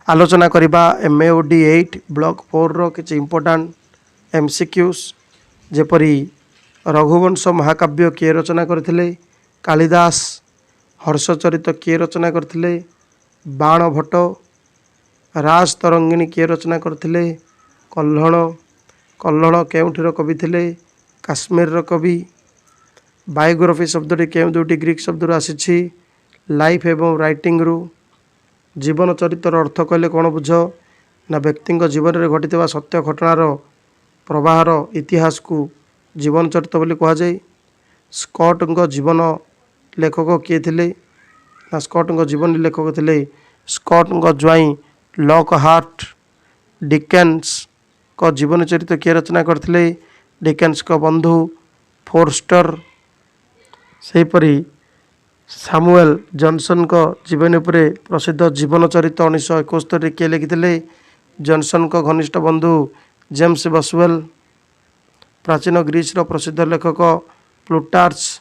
आलोचना करिबा MAOD 8 block 4 रो किछि इंपोर्टेंट MCQs जेपरी रघुवंश महाकाव्य किए रचना करथिले, कालिदास हर्षचरित किए रचना करथिले, बाण भट्ट राज तरंगिणी किए रचना करथिले, कल्हण कल्हण केउठिर कवि थिले, काश्मीर कवि। बायोग्राफी शब्दटी केउ दुटी ग्रीक शब्द आसी, लाइफ एवं राइटिंग रु। जीवन चरित्र अर्थ कहले कौन बुझ ना व्यक्ति जीवन में घटी सत्य घटनार प्रवाहर इतिहास को जीवन चरित्र बोली कहुए। स्कॉट जीवन लेखक किए थे ना स्कॉट जीवन लेखक थे स्कॉट ज्वाई लॉक हार्ट डिकेन्स को जीवन चरित्र किए रचना करते डिकेन्स को बंधु फोर्स्टर। सेहीपरि सामुएल जॉनसन को जीवन उपरे प्रसिद्ध जीवन चरित्र 1971 किए लिखिते जॉनसन को घनिष्ठ बंधु जेम्स बसवेल। प्राचीन ग्रीस प्रसिद्ध लेखक प्लूटार्च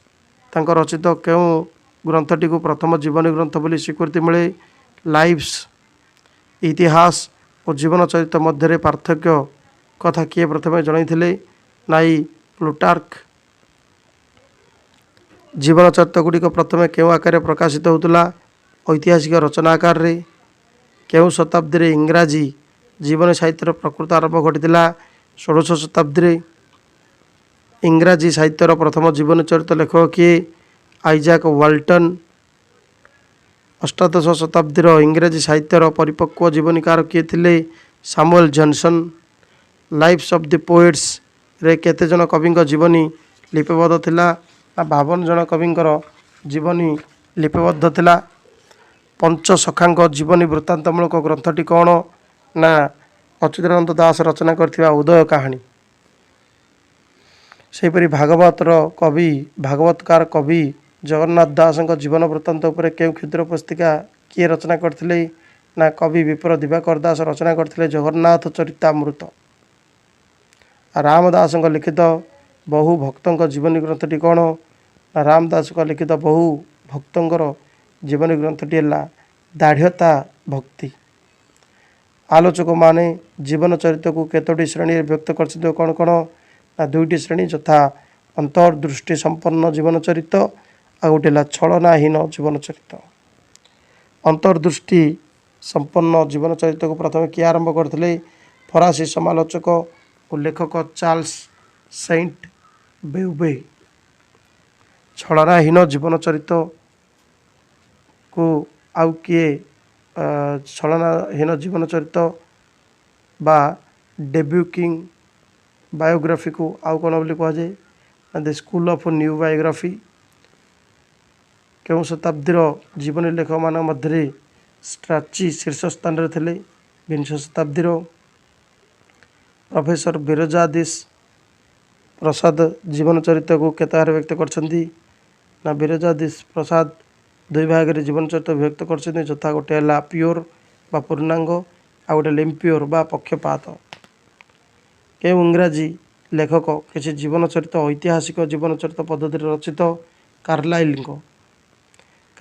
तांकर रचित केउ ग्रंथटी को प्रथम जीवन ग्रंथ बोली स्वीकृति मिले। लाइव्स इतिहास और जीवन चरित्र मध्य पार्थक्य कथा किए प्रथम जनई नाई प्लूटार्क। जीवन चरित्र गुड़िक प्रथम केउ आकार प्रकाशित होता ऐतिहासिक रचना आकार रे। केउ शताब्दी रे इंग्राजी जीवन साहित्यर प्रकृत आरंभ घटीला 16 शताब्दी। इंग्राजी साहित्यर प्रथम जीवन चरित्र लेखक किए आइजाक वाल्टन। अष्टादश शताब्दी इंग्राजी साहित्यर परिपक्व जीवनीकार किए थे Samuel Johnson. Lives of the poets रे केते जन कवि जीवनी लिपिबद्ध थिला 52 जन कविंकर जीवनी लिपिबद्ध थिला। पंच सखांक जीवनी वृत्तांतमूलक ग्रंथटी कौन ना अच्युतानंद दास रचना करथिबा उदय कहानी। सेहीपरि भागवतर कवि भागवतकार कवि जगन्नाथ दास जीवन वृत्तांत उपर केउ क्षुद्र पुस्तिका किए रचना करथिले ना कवि विप्र दिवाकर दास रचना करथिले जगन्नाथ चरितामृत। रामदास लिखित बहु भक्तों जीवनी ग्रंथटी कौन ना रामदास लिखित बहु भक्तों जीवनी ग्रंथटी है दाढ़ता भक्ति। आलोचक माने जीवन चरित्र को केतोटी श्रेणी व्यक्त कर कौन कौन ना दुईटी श्रेणी यथा अंतर्दृष्टि संपन्न जीवन चरित्र आ गोटे छलनाहीन जीवन चरित्र। अंतर्दृष्टि संपन्न जीवन चरित्र को प्रथम किए आरंभ करते फरासी समालोचक और लेखक चार्ल्स सेंट बेउबे। छलनाहीन जीवन चरित्र को आउ किए छलनाहीन जीवन चरित्र बा डेब्यूकिंग बायोग्राफी को आउ कौन बोली कहुए the school of new biography. केउ शताब्दीर जीवनी लेखक मान मध्य स्ट्राची शीर्ष स्थान रे थिले। विंश शताब्दीर प्रोफेसर बिरजादिश प्रसाद जीवन चरित्र को केतार व्यक्त करछंती ना बिरजादिश प्रसाद दुई भाग रे जीवन चरित्र व्यक्त करछंती यथा गोटे है प्योर बा पूर्णांग आ गोटे लिम्प्योर बा पक्षपात। केउ इंग्राजी लेखक किसी जीवन चरित्र ऐतिहासिक जीवन चरित्र पद्धति रचित कार्लाइल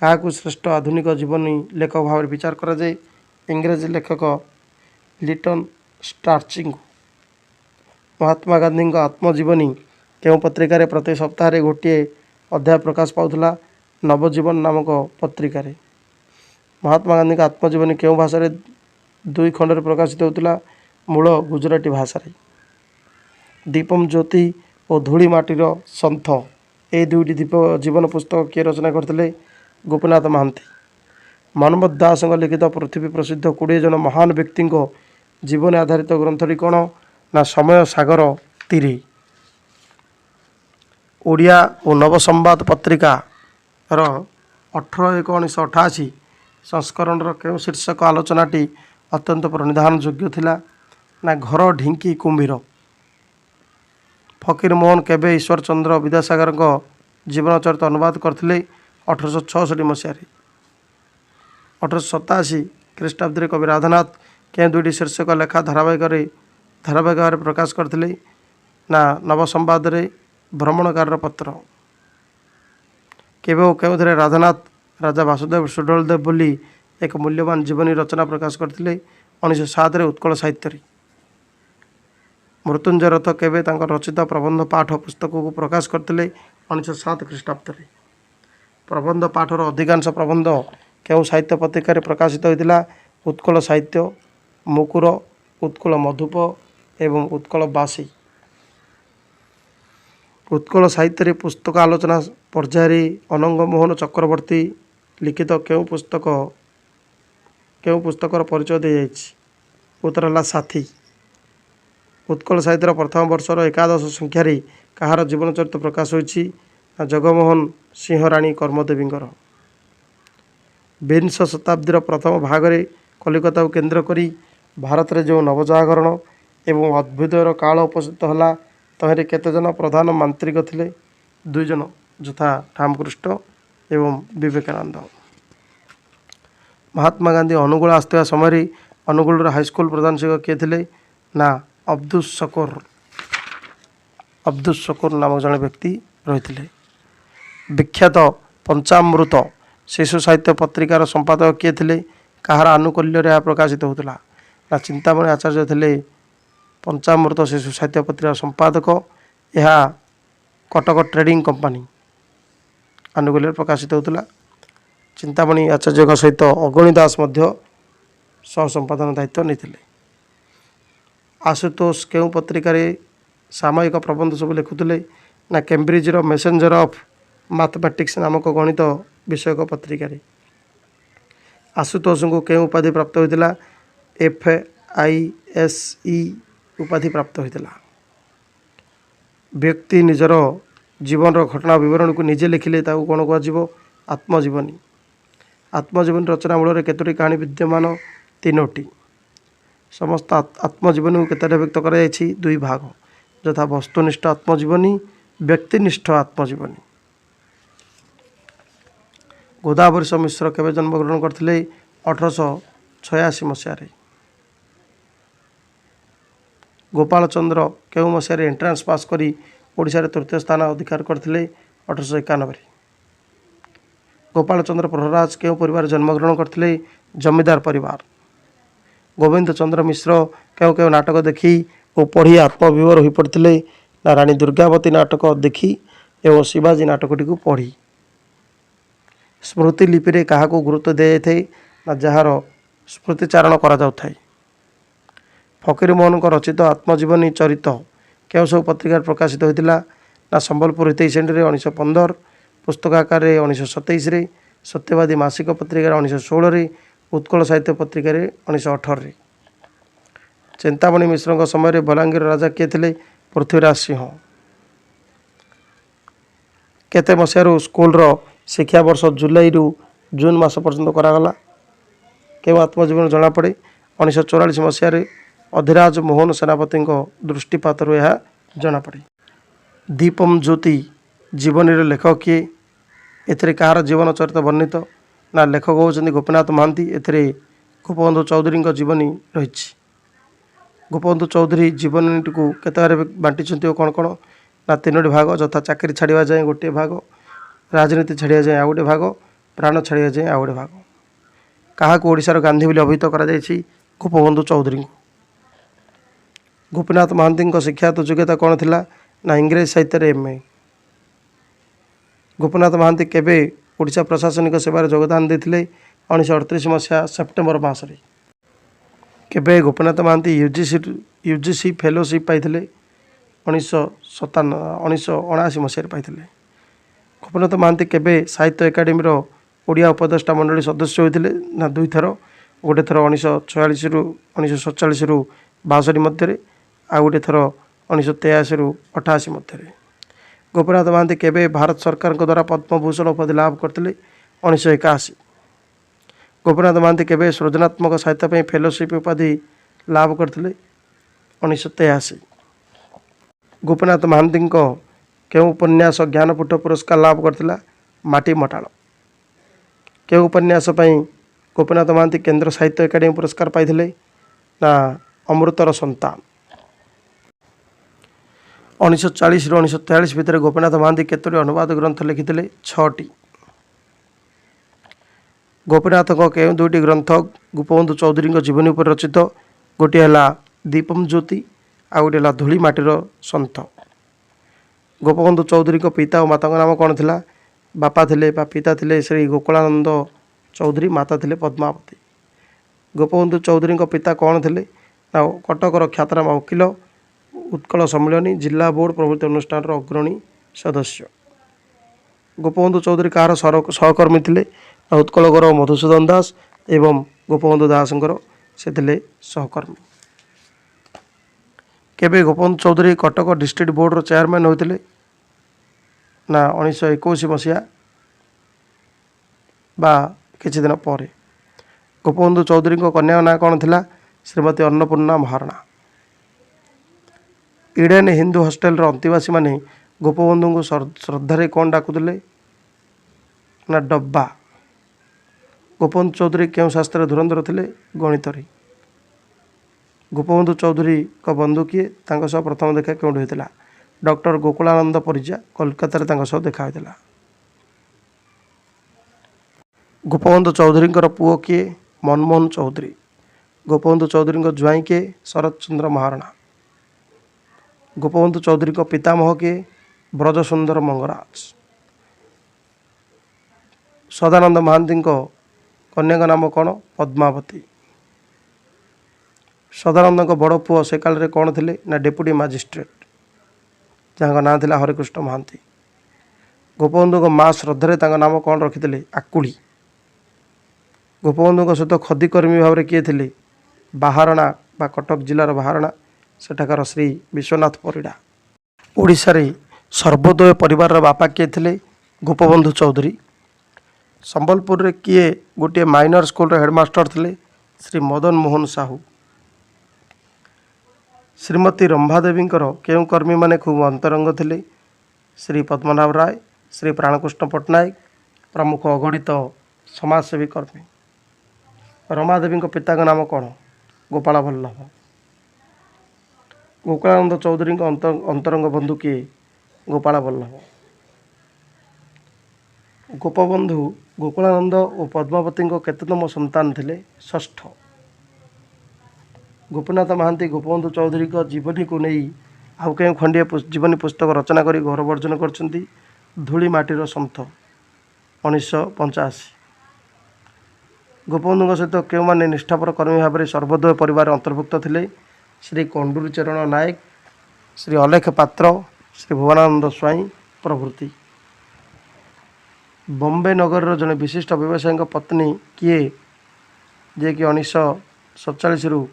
क्या श्रेष्ठ आधुनिक जीवनी लेखक भाव विचार करा जाए। इंग्राजी लेखक लिटन स्टार्चिंग महात्मा गांधी आत्मजीवनी केउ पत्रिका प्रति सप्ताह गोटे अध्याय प्रकाश पाउला नवजीवन नामक पत्रिका। महात्मा गांधी आत्मजीवनी केउ भाषा दुई खंड प्रकाशित होता मूल गुजराती भाषा। दीपम ज्योति और धूली माटीर सन्थ ए दुईटी दीप जीवन पुस्तक किए रचना करते गोपीनाथ महांती। मनमथ दास लिखित पृथ्वी प्रसिद्ध 20 जन महान व्यक्ति जीवन आधारित ग्रंथटी कौन ना समय सागर तीरी। ओडिया और नवसंवाद पत्रिका 18/1/1988 संस्करण केउ शीर्षक आलोचनाटी अत्यंत प्रणिधान योग्य थिला ना घर ढिंकी कुंभीर। फकीर मोहन केबे ईश्वर चंद्र विद्यासागर जीवन चरित्र अनुवाद करते 1866 मसीह। 1887 ख्रीष्टाब्दी कवि राधानाथ के दुईटी शीर्षक लेखा धारावाहिक प्रकाश करते ना नवसंवाद भ्रमणकार पत्र। केवे केउथरे राधानाथ राजा वासुदेव सुडलदेव बोली एक मूल्यवान जीवनी रचना प्रकाश करते 1907 उत्कल साहित्य। मृत्युंजय रथ केवे रचित प्रबंध पाठ पुस्तक को प्रकाश करते 1907 ख्रीष्टाब्द। प्रबंध पाठर अधिकांश प्रबंध केउ साहित्य पत्रिकार प्रकाशित होता? उत्कल साहित्य, मुकुर, उत्कल मधुप एवं उत्कल बासी। उत्कल साहित्य पुस्तक आलोचना पर्याय अनंग मोहन चक्रवर्ती लिखित केउ पुस्तकर परिचय दी जाइछि? उत्तर है साथी। उत्कल साहित्य प्रथम वर्षर एकादश संख्यार कहार जीवन चरित्र प्रकाश होइछि? जगमोहन सिंह राणी कर्मदेवींकर। विंश शताब्दीर प्रथम भागरे कलिकता केन्द्र करी भारत में जो नवजागरण एवं अभ्युदयर काल उपस्थित होला तहरे केतेजन प्रधान मांत्रिक थिले? 2 जन, यथा रामकृष्ण एवं विवेकानंद। महात्मा गांधी अनुगुल आसुवा समय अनुगुल हाईस्कल प्रधान शिक्षक किए थे? ना अब्दुल शकूर नामक जड़े व्यक्ति रही। विख्यात पंचामृत शिशु साहित्य पत्रिकार संपादक किए थे? कहार आनुकूल्य प्रकाशित होता? ना चिंतामणि आचार्य थे पंचामृत शिशु साहित्य पत्रिका संपादक। यह कटक ट्रेडिंग कंपनी आनुकूल्य प्रकाशित होता। चिंतामणि आचार्य सहित अगणी दास सह संपादन दायित्व नहीं। आशुतोष केउ पत्रिकार सामयिक प्रबंध सब लिखुले? ना कैम्ब्रिजर मेसेंजर ऑफ मैथमेटिक्स नामक गणित विषयक पत्रिकार। आशुतोष को केउ उपाधि प्राप्त होता? FISE उपाधि प्राप्त होता। व्यक्ति निजर जीवन घटना विवरण को निजे लिखिले ताकू कौन कह? आत्मजीवनी। आत्मजीवनी रचना मूल केतोटी कहानी विद्यमान? 3टी। समस्त आत्मजीवनी को केतटा व्यक्त कर 2 भाग, यथा वस्तुनिष्ठ आत्मजीवनी, व्यक्तिनिष्ठ आत्मजीवनी। गोदावरी मिश्र केवे जन्मग्रहण करते? 1886 मसीह। गोपाल चंद्र केउ मसीह एंट्रांस पास करी ओडिशा तृतीय स्थान अधिकार करते? 1891। गोपाल चंद्र प्रहराज केउ परिवार जन्मग्रहण करते? जमीदार परिवार। गोविंद चंद्र मिश्र केउ केउ नाटक देखी और पढ़ी आत्मविभोर हो पड़ते? ना रानी दुर्गावती नाटक देखी एवं शिवाजी नाटकटी को पढ़ी। स्मृति लिपि क्या गुरुत्व दी जाए? ना जार स्मृतिचारण करा जाउ थाए। फकीर मोहन को रचित आत्मजीवनी चरित केउ सब पत्रिकार प्रकाशित होता? ना संबलपुर हितैषणी 1915, पुस्तक आकार 1927, सत्यवादी मासिक पत्रिकार 1916, उत्कल साहित्य पत्रिकार 1918। चिंतामणि मिश्र समय बलांगीर राजा किए थे? पृथ्वीराज सिंह। केते मसीह स्कूल शिक्षा वर्ष जुलाई रु जून मास पर्यंत करागला? केउ आत्मजीवन जनापड़े? 1944 मसीह अधिराज मोहन सेनापति दृष्टिपात यह जनापड़े। दीपम ज्योति जीवनी लेखक किए? एथिरे कहार जीवन चरित वर्णित? ना लेखक होउछन्ति गोपीनाथ महांती। एथिरे गोपबंधु चौधरी जीवनी रही। गोपबंधु चौधरी जीवनी को केतबार बांटी कौन कौन? ना 3टी भाग, यथा चाकरी छाड़ा जाए गोटे भाग, राजनीति छाड़ा जाए आ गोटे भाग, प्राण छाड़ा जाए आ गोटे भाग। क्या ओडिशार गांधी बोली अभिहित करा जायछि? गोपबंधु चौधरी। गोपीनाथ महांती शिक्षागत योग्यता कौन थिला? ना इंग्रेज साहित्य MA। गोपीनाथ महांती केबे ओडिशा प्रशासनिक सेवार योगदान देते? 1938 मसीहा सेप्टेम्बर मासरे। केबे गोपीनाथ महांती UGC फेलोशिप पाई? 1979 मसीह पाई। गोपीनाथ महांती केबे साहित्य एकाडेमी ओडिया उपदेष्टा मंडली सदस्य होते? ना 2 थर, गोटे थर 1946 रु 1947 रु 62 मध्य, आ गोटे थर 1983 रु 88 मध्य। गोपीनाथ महांती केबे भारत सरकार द्वारा पद्मभूषण उपाधि लाभ करते? 1981। गोपीनाथ महांती केबे सृजनात्मक साहित्य फेलोशिप उपाधि लाभ करते? 1983। गोपीनाथ महांती केउ उपन्यास ज्ञानपीठ पुरस्कार लाभ करथिला? माटी मटाल। केउ उपन्यास गोपीनाथ महांती केंद्र साहित्य एकाडेमी पुरस्कार पाइथिले? ना अमृतर संतान। 1940 रु 1943 भितर गोपीनाथ महांती केतोटी अनुवाद ग्रंथ लिखिथिले? 6टी। गोपीनाथ के दुईटी ग्रंथ गोपबंधु चौधरी जीवनी उपर रचित गोटे है दीपम ज्योति आ गोटे है धूली माटीर सन्थ। गोपबंधु चौधरी पिता और माता नाम कौन थिला? बापा थिले पिता थिले श्री गोकुलानंद चौधरी, माता थिले पद्मावती। गोपबंधु चौधरी पिता कौन थिले ना कटकर ख्यातनाम वकिल, उत्कल सम्मिलनी, जिला बोर्ड प्रभृति अनुष्ठान अग्रणी सदस्य। गोपबंधु चौधरी कहार सहकर्मी थिले? उत्कलकर मधुसूदन दास एवं गोपबंधु दास से थिले सहकर्मी। केबे Gopabandhu Chowdhury Cuttack district board chairman होते ना 1921 मसीहा बा किछि दिन पर। गोपबंधु चौधरी कन्या ना कौन थिला? श्रीमती अन्नपूर्णा महाराणा। इडेन हिंदू हॉस्टेल अंतिवासी माने गोपबंधु को श्रद्धारे कौन डाकुले ना डब्बा। गोपबंधु चौधरी क्यों शास्त्र धुरंधर थिले? गणित। गोपबंधु चौधरी का बंधु किए? प्रथम देखा क्यों होता? डॉक्टर गोकुलानंद परिजा कोलकाता देखा होता। गोपबंधु चौधरी पुओ किए? मनमोहन चौधरी। गोपबंधु चौधरी ज्वाई किए? शरद चंद्र महाराणा। गोपबंधु चौधरी पितामह किए? ब्रजसुंदर मंगराज। सदानंद महांती कन्या का नाम कौन? पद्मावती। सदानंद बड़ पुओ से काल कौन थे ना डेप्यूटी मजिस्ट्रेट, जहाँ ना था हरिकृष्ण महांती। गोपबंधु माँ श्रद्धारे नाम कौन रखी? आकुड़ी। गोपबंधु सहित खदीकर्मी भाव में किए थे? बाहारणा बा कटक जिलार बाहारणा सेठाकार श्री विश्वनाथ परिड़ा। ओडिशा रे सर्वोदय परिवार बापा किए थे? गोपबंधु चौधरी। संबलपुर रे किए गोटे माइनर स्कूल हेडमास्टर थे? श्री मदन मोहन साहू। श्रीमती रंभादेवी क्यों कर्मी माने खूब अंतरंग थे? श्री पद्मनाभ राय, श्री प्राणकृष्ण पट्टनायक प्रमुख अगणित समाजसेवी कर्मी। रमादेवी पिता का नाम कौन? गोपाल वल्लभ। गोकुलानंद चौधरी अंतरंग बंधु किए? गोपाल वल्लभ। गोपबंधु गोकुलानंद और पद्मावती केतम संतान थे? षष्ठ। गोपीनाथ महांती गोपबंधु चौधरी जीवनी को नहीं आउ कहीं खंडे जीवनी पुस्तक रचना कर गौरव अर्जन कर धूली माटीर सन्थ 1985। गोपबंधु सहित क्यों माने निष्ठापर कर्मी भाव में सर्वोदय परिवार अंतर्भुक्त थे? श्री कंडूरी चरण नायक, श्री अलेख पात्र, श्री भुवनानंद स्वाई प्रभृति। बॉम्बे नगर जड़े विशिष्ट व्यवसायी पत्नी किए जे कि 1947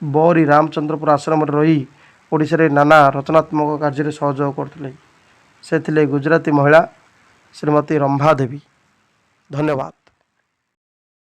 बौरी रामचंद्रपुर आश्रम रही ओडिशा रे नाना रचनात्मक कार्य सहयोग करते से थिले गुजराती महिला श्रीमती रंभादेवी। धन्यवाद।